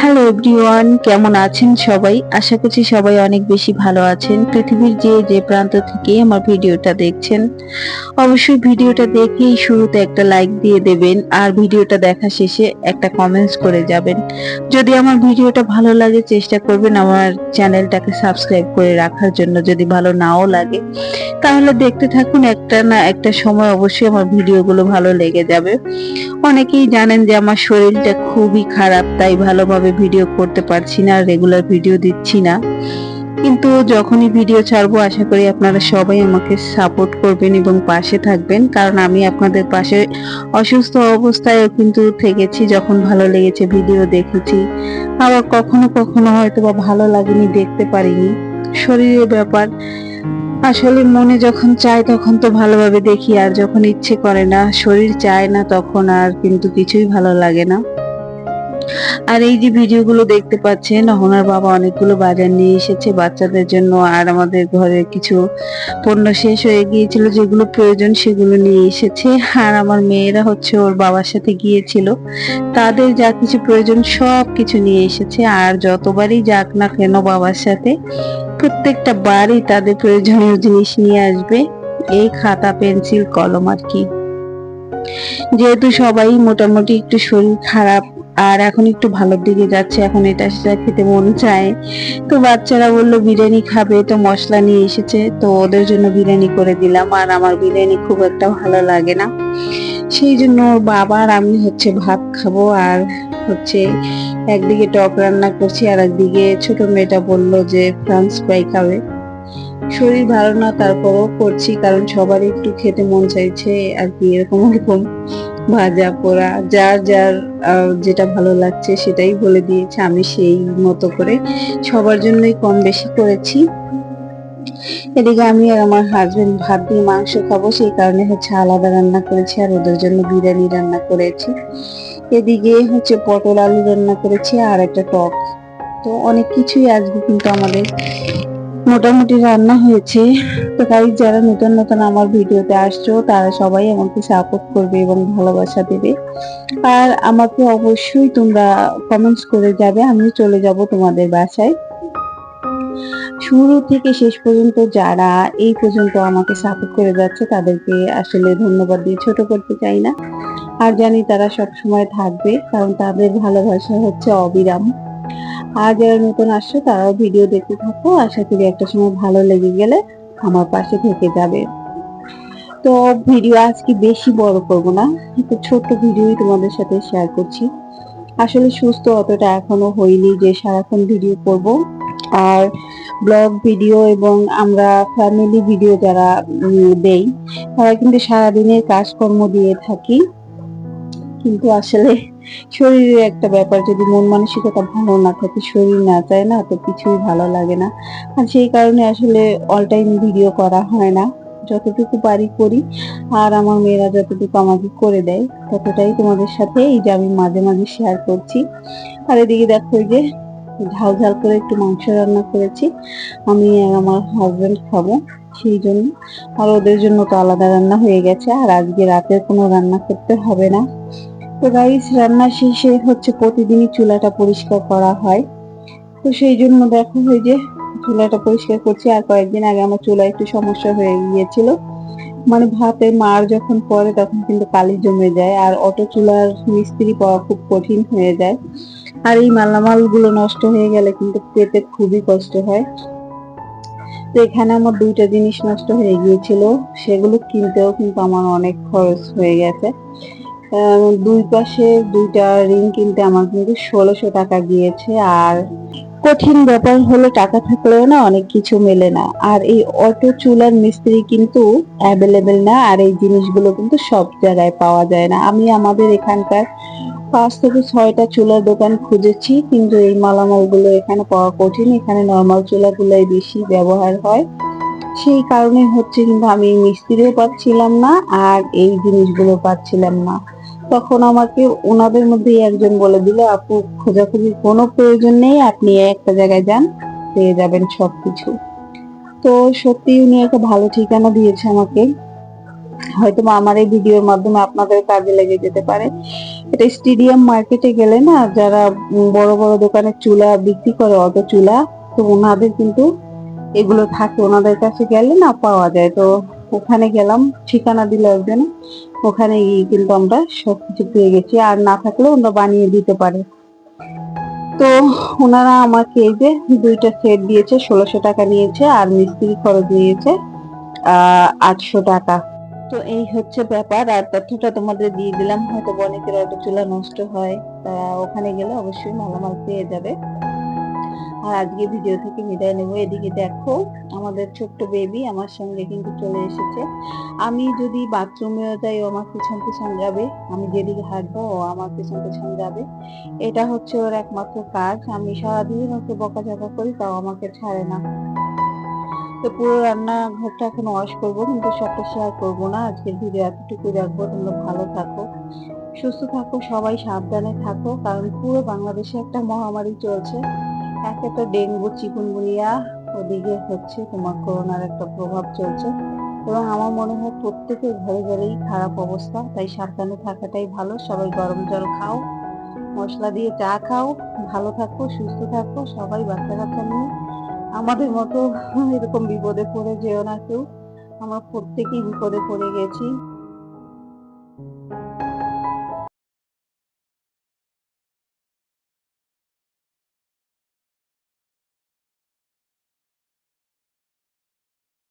Hello everyone, কেমন আছেন সবাই? আশা করছি সবাই অনেক বেশি ভালো আছেন। পৃথিবীর যে প্রান্ত থেকে আমার ভিডিওটা দেখছেন, অবশ্যই ভিডিওটা দেখেই শুরুতে একটা লাইক দিয়ে দেবেন আর ভিডিওটা দেখা শেষে একটা কমেন্টস করে যাবেন। যদি আমার ভিডিওটা ভালো লাগে চেষ্টা করবেন আমার চ্যানেলটাকে সাবস্ক্রাইব করে রাখার জন্য। যদি ভালো নাও লাগে তাহলে দেখতে থাকুন, একটা না একটা সময় অবশ্যই আমার ভিডিওগুলো ভালো লেগে যাবে। অনেকেই জানেন যে আমার শরীরটা খুবই খারাপ, তাই ভালোভাবে ভিডিও করতে পারছি না, রেগুলার ভিডিও দিচ্ছি না। কিন্তু যখনই ভিডিও ছাড়বো আশা করি আপনারা সবাই আমাকে সাপোর্ট করবেন এবং পাশে থাকবেন, কারণ আমি আপনাদের পাশে অসুস্থ অবস্থায়ও কিন্তু থেকেছি, যখন ভালো লেগেছে ভিডিও দেখেছি, আবার কখনো কখনো হয়তো বা ভালো লাগেনি, দেখতে পারিনি। শরীরের ব্যাপার, আসলে মনে যখন চায় তখন তো ভালোভাবে দেখি, আর যখন ইচ্ছে করে না, শরীর চায় না, তখন আর কিন্তু কিছুই ভালো লাগে না। আর এই যে ভিডিওগুলো দেখতে পাচ্ছেন, ওনার বাবা অনেকগুলো বাজার নিয়ে এসেছে বাচ্চাদের জন্য, আর আমাদের ঘরে কিছু পণ্য শেষ হয়ে গিয়েছিল, যেগুলো প্রয়োজন সেগুলো নিয়ে এসেছে। আর আমার মেয়েরা হচ্ছে ওর বাবার সাথে গিয়েছিল, তাদের যা কিছু প্রয়োজন সব কিছু নিয়ে এসেছে। আর যতবারই যাক না কেন বাবার সাথে, প্রত্যেকটা বারই তাদের প্রয়োজনীয় জিনিস নিয়ে আসবে, এই খাতা পেন্সিল কলম আর কি। যেহেতু সবাই মোটামুটি একটু শরীর খারাপ, আর এখন একটু ভালোর দিকে যাচ্ছে, এখন এটা সেটা খেতে মন চায়। তো বাচ্চারা বললো বিরিয়ানি খাবে, তো মশলা নিয়ে এসেছে, তো ওদের জন্য বিরিয়ানি করে দিলাম। আর আমার বিরিয়ানি খুব একটা ভালো লাগে না, সেই জন্য ওর বাবা আর আমি হচ্ছে ভাত খাবো। আর হচ্ছে একদিকে টক রান্না করছি, আর একদিকে ছোট মেয়েটা বললো যে ফ্রান্স ফ্রাই খাবে। শরীর ভালো না তারপরও করছি, কারণ সবারই একটু খেতে মন চাইছে আর কি। এরকম এরকম ভাজা পোড়া যার যার যেটা ভালো লাগছে সেটাই বলে দিয়েছে, আমি সেই মতো করে সবার জন্যই কম বেশি করেছি। এদিকে আমি আর আমার হাজবেন্ড ভাত দিয়ে মাংস খাবো, সেই কারণে হচ্ছে আলাদা রান্না করেছি, আর ওদের জন্য বিরিয়ানি রান্না করেছি। এদিকে হচ্ছে পটল আলু রান্না করেছি আর একটা টক। তো অনেক কিছুই আজকে কিন্তু আমাদের মোটামুটি রান্না হয়েছে। তো গাইস, যারা নতুন নতুন আমার ভিডিওতে আসছো তারা সবাই আমাকে সাপোর্ট করবে এবং ভালোবাসা দেবে, আর আমাকে অবশ্যই তোমরা কমেন্টস করে যাবে, আমি চলে যাব তোমাদের বাসায়। শুরু থেকে শেষ পর্যন্ত যারা এই পর্যন্ত আমাকে সাপোর্ট করে যাচ্ছে তাদেরকে আসলে ধন্যবাদ দিয়ে ছোট করতে চাই না, আর জানি তারা সব সময় থাকবে, কারণ তাদের ভালোবাসা হচ্ছে অবিরাম। আর যারা নতুন আসছো তারাও ভিডিও দেখতে থাকো, আশা করি একটা সময় ভালো লেগে গেলে আমার পাশে থেকে যাবে। তো ভিডিও আজকে বেশি বড় করব না, একটু ছোট্ট ভিডিওই তোমাদের সাথে শেয়ার করছি। আসলে সুস্থ অতটা এখনো হইনি যে সারাক্ষণ ভিডিও করব। আর ব্লগ ভিডিও এবং আমরা ফ্যামিলি ভিডিও যারা দেই, তারা কিন্তু সারাদিনের কাজকর্ম দিয়ে থাকি, কিন্তু আসলে শরীরের একটা ব্যাপার, যদি মন মানসিকতা ভালো না থাকে, শরীর না চায় না, তো কিছুই ভালো লাগে না। আর সেই কারণে আসলে অল টাইম ভিডিও করা হয় না, যতটুকু পারি করি, আর আমার মেয়েরা যতটুকু আমাকে করে দেয় ততটাই তোমাদের সাথে এই যে আমি মাঝে মাঝে শেয়ার করছি। আর এদিকে দেখো, এই যে ঝাল ঝাল করে একটু মাংস রান্না করেছি, আমি আর আমার হাজবেন্ড খাবো সেই জন্য। আর ওদের জন্য তো আলাদা রান্না হয়ে গেছে, আর আজকে রাতের কোনো রান্না করতে হবে না। তো গাইস, রান্না শেষে হচ্ছে প্রতিদিনই চুলাটা পরিষ্কার করা হয়, তো সেই জন্য দেখো এই যে চুলাটা পরিষ্কার করছি। আর কয়েকদিন আগে আমার চুলা একটু সমস্যা হয়ে গিয়েছিল, মানে ভাতে মার যখন পড়ে তখন কিন্তু কালি জমে যায়, আর অটো চুলার মিস্ত্রি পাওয়া খুব কঠিন হয়ে যায়, আর এই মালামাল গুলো নষ্ট হয়ে গেলে কিন্তু পেতে খুবই কষ্ট হয়। তো এখানে আমার দুইটা জিনিস নষ্ট হয়ে গিয়েছিল, সেগুলো কিনতেও কিন্তু আমার অনেক খরচ হয়ে গেছে। দুই পাশে দুইটা রিং কিনতে আমার কিন্তু 1600 টাকা গিয়েছে। আর কঠিন ব্যাপার হলো, টাকা থাকলেও না অনেক কিছু মেলে না, আর এই অটো চুলার মিস্ত্রি কিন্তু অ্যাভেলেবেল না, আর এই জিনিসগুলো কিন্তু সব জায়গায় পাওয়া যায় না। আমি আমাদের এখানকার 5 থেকে 6টা চুলার দোকান খুঁজেছি, কিন্তু এই মালামাল গুলো এখানে পাওয়া কঠিন, এখানে নর্মাল চুলাগুলোই বেশি ব্যবহার হয়, সেই কারণে হচ্ছে কিন্তু আমি মিস্ত্রিও পাচ্ছিলাম না আর এই জিনিসগুলো পাচ্ছিলাম না। তখন আমাকে ওনাদের মধ্যে একজন বলে দিল, আপু খোঁজাখুঁজির কোনো প্রয়োজন নেই, আপনি একটা জায়গায় যান, পেয়ে যাবেন সবকিছু। তো সত্যি উনি একটা ভালো ঠিকানা দিয়েছে আমাকে, হয়তো আমার এই ভিডিওর মাধ্যমে আপনাদের কাজে লেগে যেতে পারে। এটা স্টেডিয়াম মার্কেটে গেলে না, যারা বড় বড় দোকানে চুলা বিক্রি করে, অটো চুলা, তো ওনাদের কিন্তু এগুলো থাকে, ওনাদের কাছে গেলে না পাওয়া যায়। তো ওখানে গেলাম, ঠিকানা দিল একজন, ওখানে গিয়ে কিন্তু আমরা সবকিছু পেয়ে গেছি, আর না থাকলেও ওরা বানিয়ে দিতে পারে। তো ওনারা আমাকে এই যে 2টা সেট দিয়েছে, 1600 টাকা নিয়েছে, আর মিস্ত্রি খরচ নিয়েছে 800 টাকা। তো এই হচ্ছে ব্যাপার, আর তথ্যটা তোমাদের দিয়ে দিলাম। হয়তো অনেকের অটো চুলা নষ্ট হয়, তারা ওখানে গেলে অবশ্যই মালামাল পেয়ে যাবে। আর আজকে ভিডিও থেকে বিদায় নেবো। এদিকে দেখো, আমাদের ছোট্ট বেবি আমার সঙ্গে কিন্তু চলে এসেছে। আমি যদি বাথরুমেও যাই, ও আমার পিছন পিছন যাবে, আমি যেদিকে হাঁটবো ও আমার পিছন পিছন যাবে। এটা হচ্ছে ওর একমাত্র কাজ। আমি সারাদিন ওকে বকাঝকা করি, তাও আমাকে ছাড়ে না। তো পুরো রান্নাঘরটা এখন ওয়াশ করবো, কিন্তু সবটা শেয়ার করবো না। আজকের ভিডিও এতটুকু রাখবো। তোমরা ভালো থাকো, সুস্থ থাকো, সবাই সাবধানে থাকো, কারণ পুরো বাংলাদেশে একটা মহামারী চলছে। একে তো ডেঙ্গু, চিকুনগুনিয়া, ওদিকে হচ্ছে তোমার করোনার একটা প্রভাব চলছে, এবং আমার মনে হয় প্রত্যেকের ঘরে ঘরেই খারাপ অবস্থা। তাই সাবধানে থাকাটাই ভালো। সবাই গরম জল খাও, মশলা দিয়ে চা খাও, ভালো থাকো, সুস্থ থাকো, সবাই বাচ্চা কাচ্চা নিয়ে। আমাদের মতো এরকম বিপদে পড়ে যেও না কেউ। আমরা প্রত্যেকেই বিপদে পড়ে গেছি।